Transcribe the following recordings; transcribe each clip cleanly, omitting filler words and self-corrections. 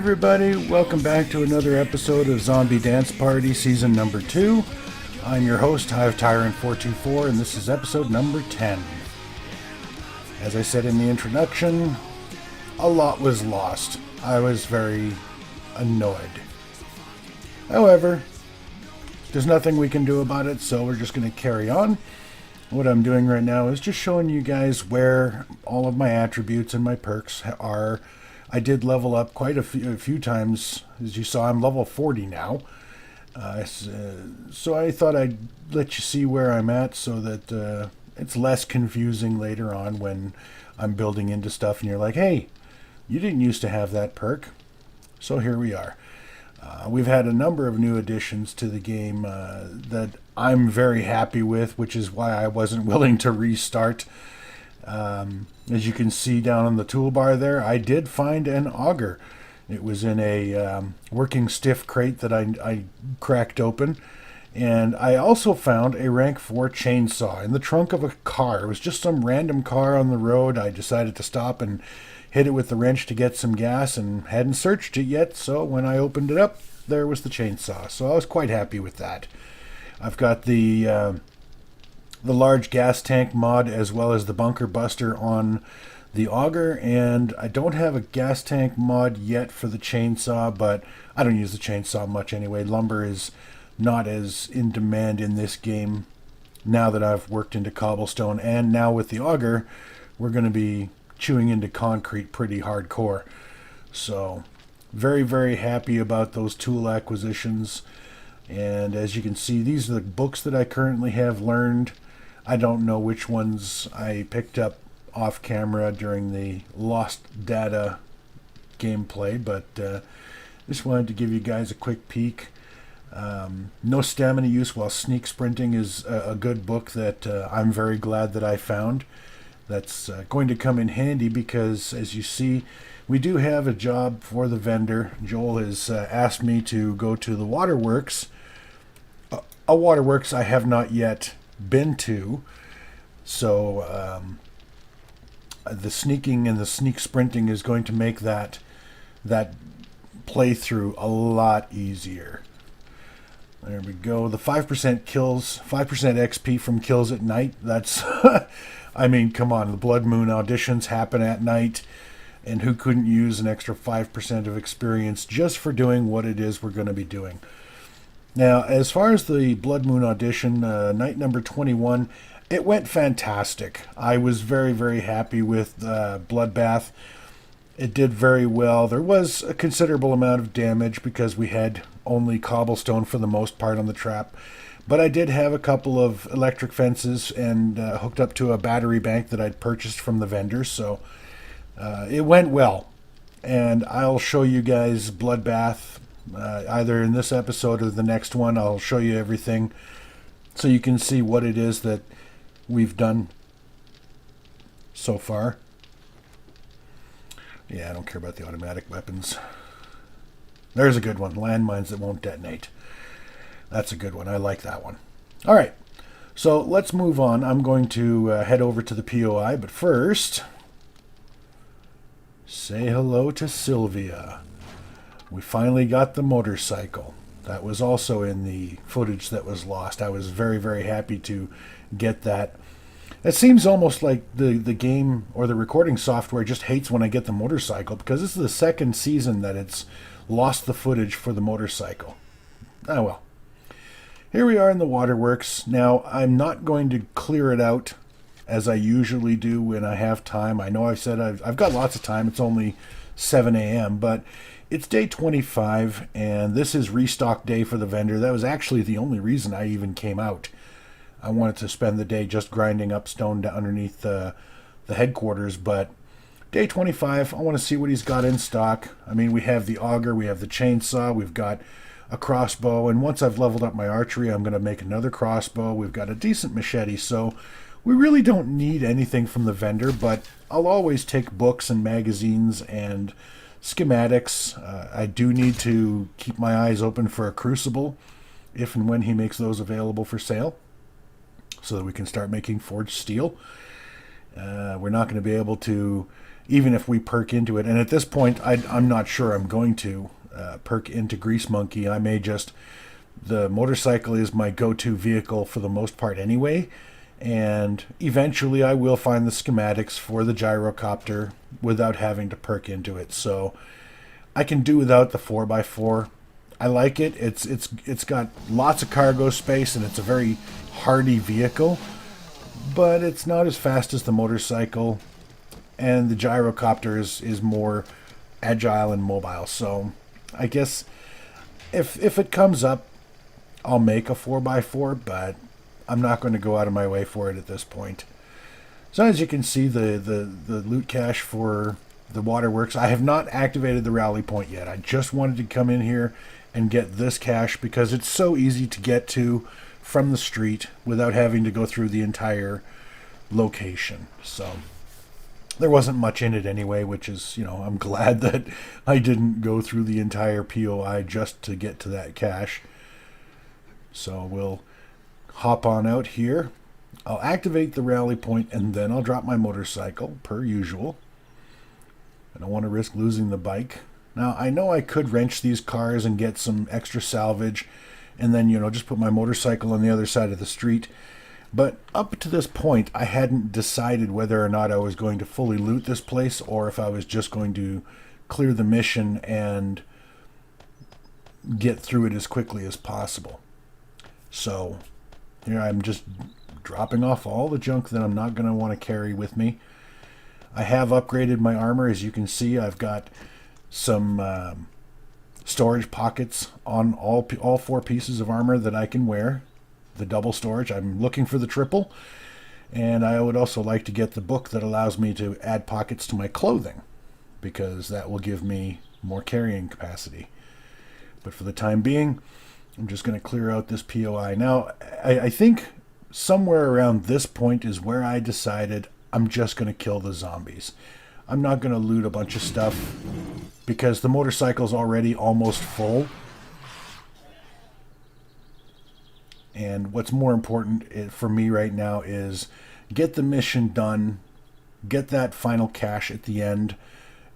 everybody, welcome back to another episode of Zombie Dance Party Season number 2. I'm your host, Hive Tyrant 424, and this is episode number 10. As I said in the introduction, a lot was lost. I was very annoyed. However, there's nothing we can do about it, so we're just going to carry on. What I'm doing right now is just showing you guys where all of my attributes and my perks are. I did level up quite a few times. As you saw, I'm level 40 now. So I thought I'd let you see where I'm at so that it's less confusing later on when I'm building into stuff and you're like, hey, you didn't used to have that perk. So here we are. We've had a number of new additions to the game that I'm very happy with, which is why I wasn't willing to restart. As you can see down on the toolbar there, I did find an auger. It was in a working stiff crate that I cracked open. And I also found a rank 4 chainsaw in the trunk of a car. It was just some random car on the road. I decided to stop and hit it with the wrench to get some gas and hadn't searched it yet. So when I opened it up, there was the chainsaw. So I was quite happy with that. I've got the large gas tank mod as well as the bunker buster on the auger, and I don't have a gas tank mod yet for the chainsaw, but I don't use the chainsaw much anyway. Lumber is not as in demand in this game now that I've worked into cobblestone, and now with the auger we're going to be chewing into concrete pretty hardcore. So very happy about those tool acquisitions. And as you can see, these are the books that I currently have learned. I don't know which ones I picked up off camera during the Lost Data gameplay, but just wanted to give you guys a quick peek. No stamina use while sneak sprinting is a good book that I'm very glad that I found. That's going to come in handy because, as you see, we do have a job for the vendor. Joel has asked me to go to the waterworks. A waterworks I have not yet been to, so the sneaking and the sneak sprinting is going to make that playthrough a lot easier. There we go. The 5% kills, 5% XP from kills at night. That's I mean, come on, the Blood Moon auditions happen at night, and who couldn't use an extra 5% of experience just for doing what it is we're going to be doing. Now, as far as the Blood Moon audition, night number 21, it went fantastic. I was very happy with Bloodbath. It did very well. There was a considerable amount of damage because we had only cobblestone for the most part on the trap. But I did have a couple of electric fences and hooked up to a battery bank that I'd purchased from the vendor. So it went well. And I'll show you guys Bloodbath either in this episode or the next one. I'll show you everything so you can see what it is that we've done so far. Yeah, I don't care about the automatic weapons. There's a good one. Landmines that won't detonate. That's a good one. I like that one. All right, so let's move on. I'm going to head over to the POI, but first, say hello to Sylvia. We finally got the motorcycle. That was also in the footage that was lost. I was very happy to get that. It seems almost like the game or the recording software just hates when I get the motorcycle, because this is the second season that it's lost the footage for the motorcycle. Ah well. Here we are in the waterworks. Now, I'm not going to clear it out as I usually do when I have time. I know I've said I've got lots of time. It's only 7 a.m., but it's day 25, and this is restock day for the vendor. That was actually the only reason I even came out. I wanted to spend the day just grinding up stone down underneath the headquarters, but day 25, I want to see what he's got in stock. I mean, we have the auger, we have the chainsaw, we've got a crossbow, and once I've leveled up my archery, I'm going to make another crossbow. We've got a decent machete, so we really don't need anything from the vendor, but I'll always take books and magazines and schematics. I do need to keep my eyes open for a crucible if and when he makes those available for sale, so that we can start making forged steel. We're not going to be able to even if we perk into it. And at this point, I'm not sure I'm going to perk into Grease Monkey. I may just, the motorcycle is my go-to vehicle for the most part anyway, and eventually I will find the schematics for the gyrocopter without having to perk into it. So I can do without the 4x4. I like it. It's got lots of cargo space, and it's a very hardy vehicle, but it's not as fast as the motorcycle, and the gyrocopter is more agile and mobile. So I guess if it comes up, I'll make a 4x4, but I'm not going to go out of my way for it at this point. So as you can see, the loot cache for the waterworks, I have not activated the rally point yet. I just wanted to come in here and get this cache because it's so easy to get to from the street without having to go through the entire location. So there wasn't much in it anyway, which is, I'm glad that I didn't go through the entire POI just to get to that cache. So we'll hop on out here. I'll activate the rally point, and then I'll drop my motorcycle, per usual. I don't want to risk losing the bike. Now, I know I could wrench these cars and get some extra salvage, and then, just put my motorcycle on the other side of the street. But up to this point, I hadn't decided whether or not I was going to fully loot this place, or if I was just going to clear the mission and get through it as quickly as possible. So here I'm just dropping off all the junk that I'm not going to want to carry with me. I have upgraded my armor. As you can see, I've got some storage pockets on all 4 pieces of armor that I can wear. The double storage. I'm looking for the triple. And I would also like to get the book that allows me to add pockets to my clothing, because that will give me more carrying capacity. But for the time being, I'm just going to clear out this POI. Now, I think somewhere around this point is where I decided I'm just going to kill the zombies. I'm not going to loot a bunch of stuff because the motorcycle's already almost full. And what's more important for me right now is get the mission done, get that final cache at the end,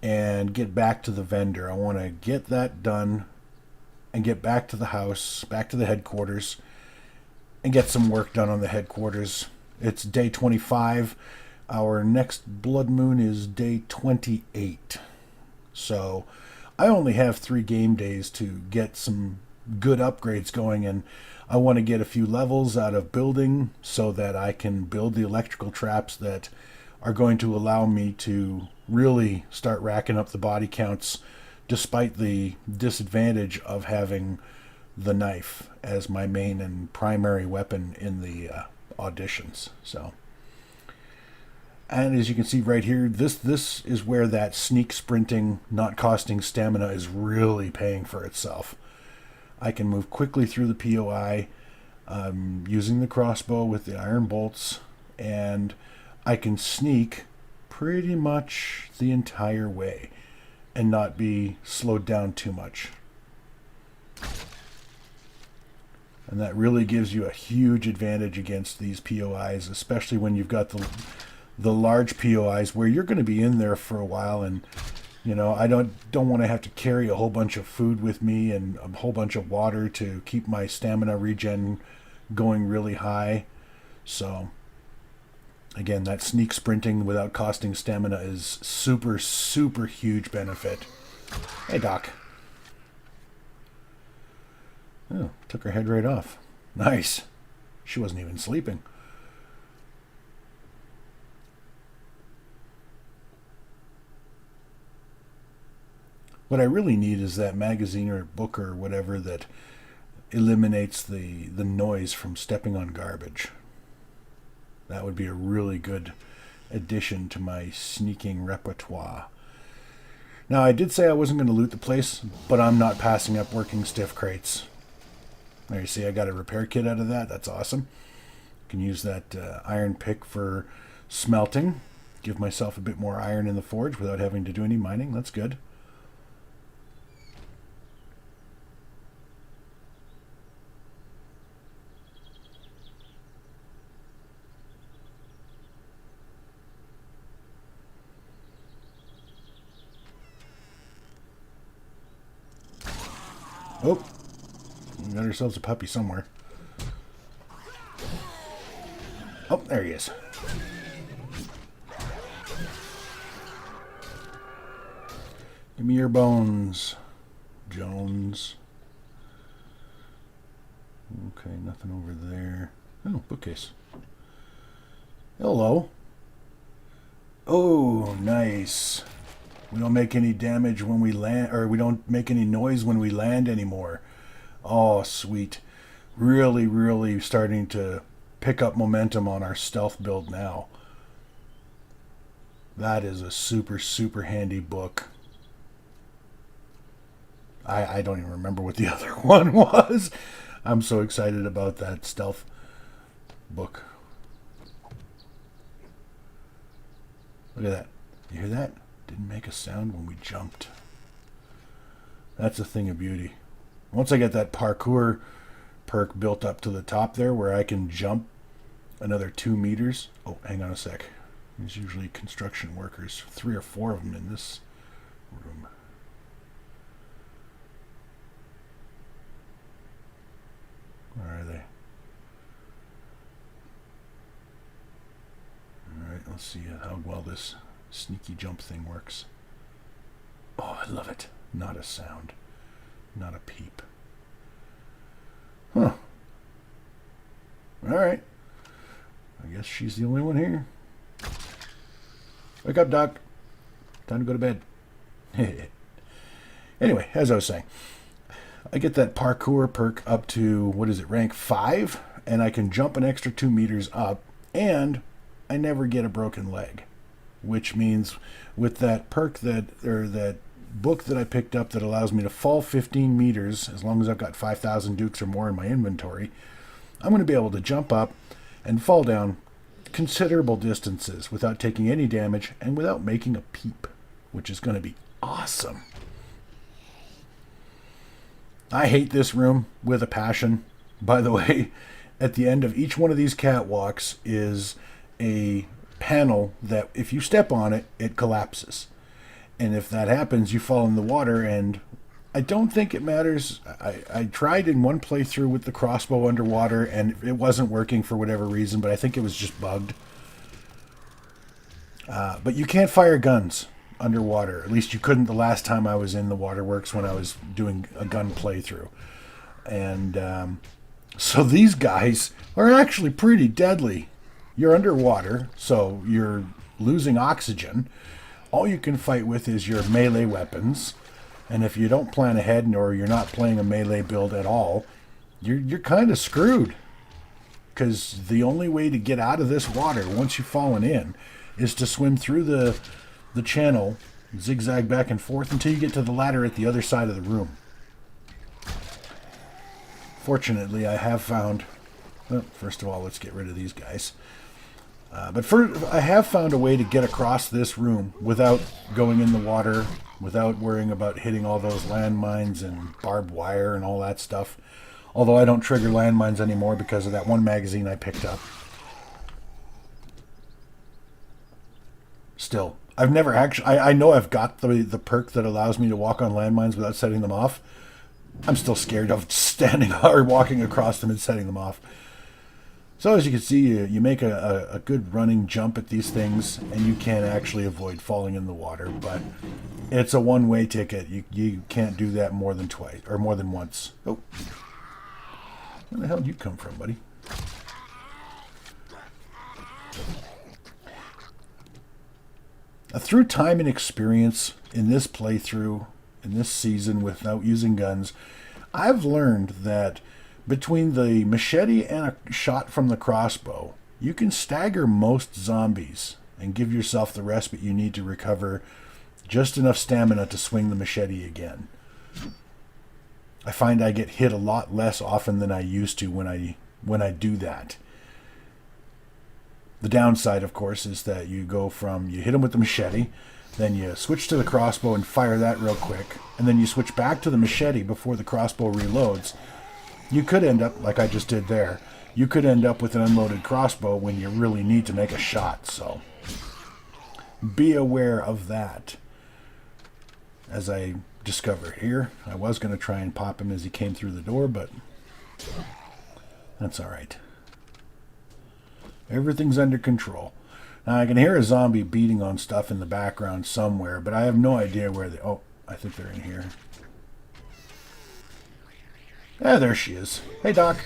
and get back to the vendor. I want to get that done and get back to the house, back to the headquarters, and get some work done on the headquarters. It's day 25. Our next blood moon is day 28. So I only have 3 game days to get some good upgrades going, and I want to get a few levels out of building so that I can build the electrical traps that are going to allow me to really start racking up the body counts, despite the disadvantage of having the knife as my main and primary weapon in the auditions. So, and as you can see right here, this is where that sneak sprinting, not costing stamina, is really paying for itself. I can move quickly through the POI using the crossbow with the iron bolts, and I can sneak pretty much the entire way and not be slowed down too much. And that really gives you a huge advantage against these POIs, especially when you've got the large POIs where you're going to be in there for a while, and I don't want to have to carry a whole bunch of food with me and a whole bunch of water to keep my stamina regen going really high. So again, that sneak sprinting without costing stamina is super, super huge benefit. Hey, Doc. Oh, took her head right off. Nice. She wasn't even sleeping. What I really need is that magazine or book or whatever that eliminates the noise from stepping on garbage. That would be a really good addition to my sneaking repertoire. Now, I did say I wasn't going to loot the place, but I'm not passing up working stiff crates. There you see, I got a repair kit out of that. That's awesome. Can use that iron pick for smelting. Give myself a bit more iron in the forge without having to do any mining. That's good. Oh, we got ourselves a puppy somewhere. Oh, there he is. Give me your bones, Jones. Okay, nothing over there. Oh, bookcase. Hello. Oh, nice. We don't make any damage when we land, or we don't make any noise when we land anymore. Oh, sweet. Really, really starting to pick up momentum on our stealth build now. That is a super, super handy book. I don't even remember what the other one was. I'm so excited about that stealth book. Look at that. You hear that? Didn't make a sound when we jumped. That's a thing of beauty. Once I get that parkour perk built up to the top there where I can jump another 2 meters. Oh, hang on a sec. There's usually construction workers. 3 or 4 of them in this room. Where are they? Alright, let's see how well this sneaky jump thing works. Oh, I love it. Not a sound. Not a peep. Huh. Alright. I guess she's the only one here. Wake up, Doc. Time to go to bed. Anyway, as I was saying, I get that parkour perk up to, what is it, rank 5, and I can jump an extra 2 meters up, and I never get a broken leg. Which means with that perk that book that I picked up that allows me to fall 15 meters, as long as I've got 5,000 dukes or more in my inventory, I'm going to be able to jump up and fall down considerable distances without taking any damage and without making a peep, which is going to be awesome. I hate this room with a passion. By the way, at the end of each one of these catwalks is a panel that if you step on it, it collapses. And if that happens, you fall in the water, and I don't think it matters. I tried in one playthrough with the crossbow underwater, and it wasn't working for whatever reason, but I think it was just bugged. But you can't fire guns underwater. At least you couldn't the last time I was in the waterworks when I was doing a gun playthrough. And so these guys are actually pretty deadly. You're underwater, so you're losing oxygen. All you can fight with is your melee weapons. And if you don't plan ahead or you're not playing a melee build at all, you're kind of screwed. Because the only way to get out of this water once you've fallen in is to swim through the channel, zigzag back and forth until you get to the ladder at the other side of the room. Fortunately, I have found... Well, first of all, let's get rid of these guys. I have found a way to get across this room without going in the water, without worrying about hitting all those landmines and barbed wire and all that stuff. Although I don't trigger landmines anymore because of that one magazine I picked up. Still, I've never actually... I know I've got the perk that allows me to walk on landmines without setting them off. I'm still scared of standing or walking across them and setting them off. So as you can see, you make a good running jump at these things, and you can actually avoid falling in the water. But it's a one-way ticket. You can't do that more than twice or more than once. Oh, where the hell did you come from, buddy? Through time and experience in this playthrough, in this season without using guns, I've learned that between the machete and a shot from the crossbow, you can stagger most zombies and give yourself the respite you need to recover just enough stamina to swing the machete again. I find I get hit a lot less often than I used to when I do that. The downside, of course, is that you hit them with the machete, then you switch to the crossbow and fire that real quick, and then you switch back to the machete before the crossbow reloads. You could end up, like I just did there, you could end up with an unloaded crossbow when you really need to make a shot, so be aware of that as I discovered here. I was going to try and pop him as he came through the door, but that's all right. Everything's under control. Now, I can hear a zombie beating on stuff in the background somewhere, but I have no idea where they... Oh, I think they're in here. Ah, there she is. Hey, Doc.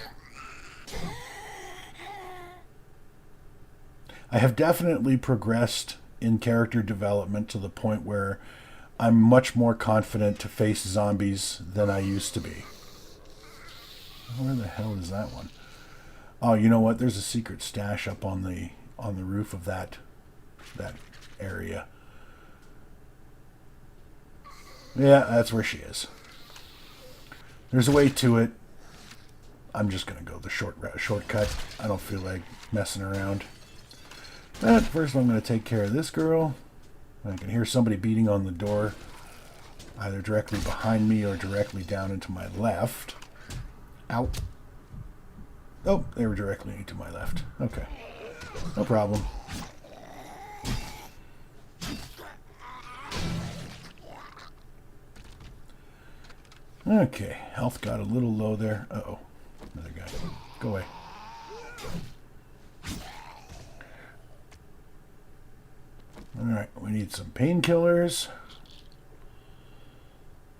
I have definitely progressed in character development to the point where I'm much more confident to face zombies than I used to be. Where the hell is that one? Oh, you know what? There's a secret stash up on the roof of that area. Yeah, that's where she is. There's a way to it. I'm just gonna go the shortcut. I don't feel like messing around. But first, I'm gonna take care of this girl. I can hear somebody beating on the door, either directly behind me or directly down into my left. Ow. Oh, they were directly into my left. Okay. No problem. Okay, health got a little low there. Uh-oh. Another guy. Go away. Alright, we need some painkillers.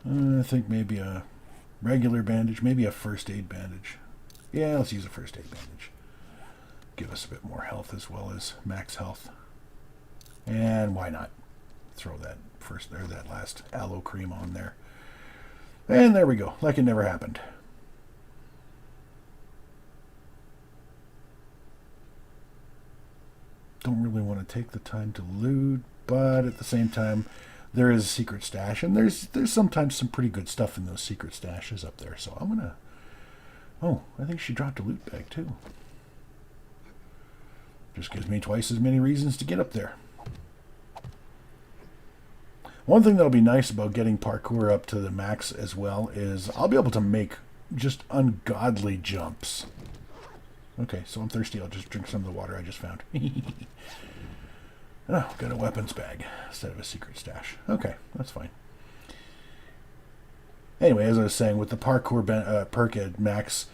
I think maybe a regular bandage, maybe a first aid bandage. Yeah, let's use a first aid bandage. Give us a bit more health as well as max health. And why not? Throw that that last aloe cream on there. And there we go, like it never happened. Don't really want to take the time to loot, but at the same time, there is a secret stash, and there's sometimes some pretty good stuff in those secret stashes up there. So I'm gonna... Oh, I think she dropped a loot bag too. Just gives me twice as many reasons to get up there. One thing that'll be nice about getting parkour up to the max as well is I'll be able to make just ungodly jumps. Okay, so I'm thirsty. I'll just drink some of the water I just found. Oh, got a weapons bag instead of a secret stash. Okay, that's fine. Anyway, as I was saying, with the parkour perk at max,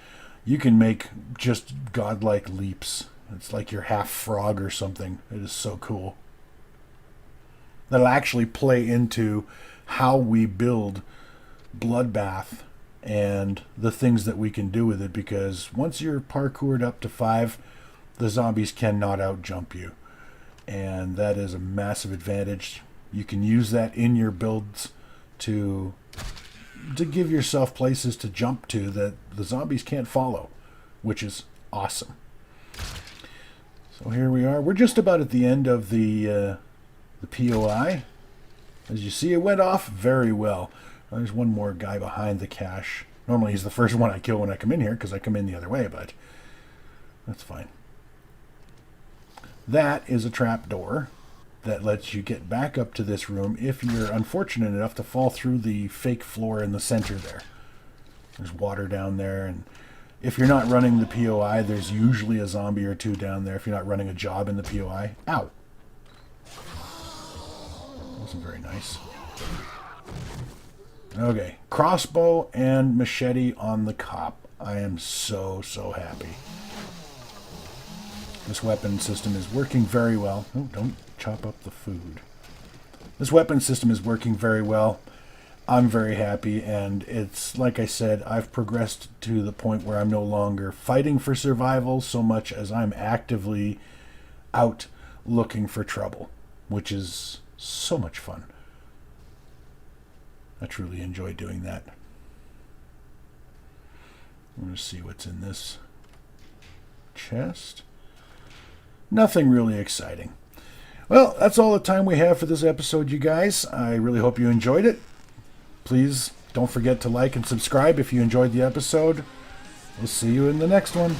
you can make just godlike leaps. It's like you're half frog or something. It is so cool. That'll actually play into how we build Bloodbath and the things that we can do with it, because once you're parkoured up to 5, the zombies cannot outjump you. And that is a massive advantage. You can use that in your builds to give yourself places to jump to that the zombies can't follow, which is awesome. So here we are. We're just about at the end of the POI. As you see, it went off very well. There's one more guy behind the cache. Normally he's the first one I kill when I come in here because I come in the other way, but that's fine. That is a trap door that lets you get back up to this room if you're unfortunate enough to fall through the fake floor in the center there. There's water down there, and if you're not running the POI, there's usually a zombie or two down there if you're not running a job in the POI. Ow! That wasn't very nice. Okay, crossbow and machete on the cop. I am so happy. This weapon system is working very well. Oh, don't chop up the food. This weapon system is working very well. I'm very happy, and it's, like I said, I've progressed to the point where I'm no longer fighting for survival so much as I'm actively out looking for trouble, which is so much fun. I truly enjoy doing that. I'm going to see what's in this chest. Nothing really exciting. Well, that's all the time we have for this episode, you guys. I really hope you enjoyed it. Please don't forget to like and subscribe if you enjoyed the episode. We'll see you in the next one.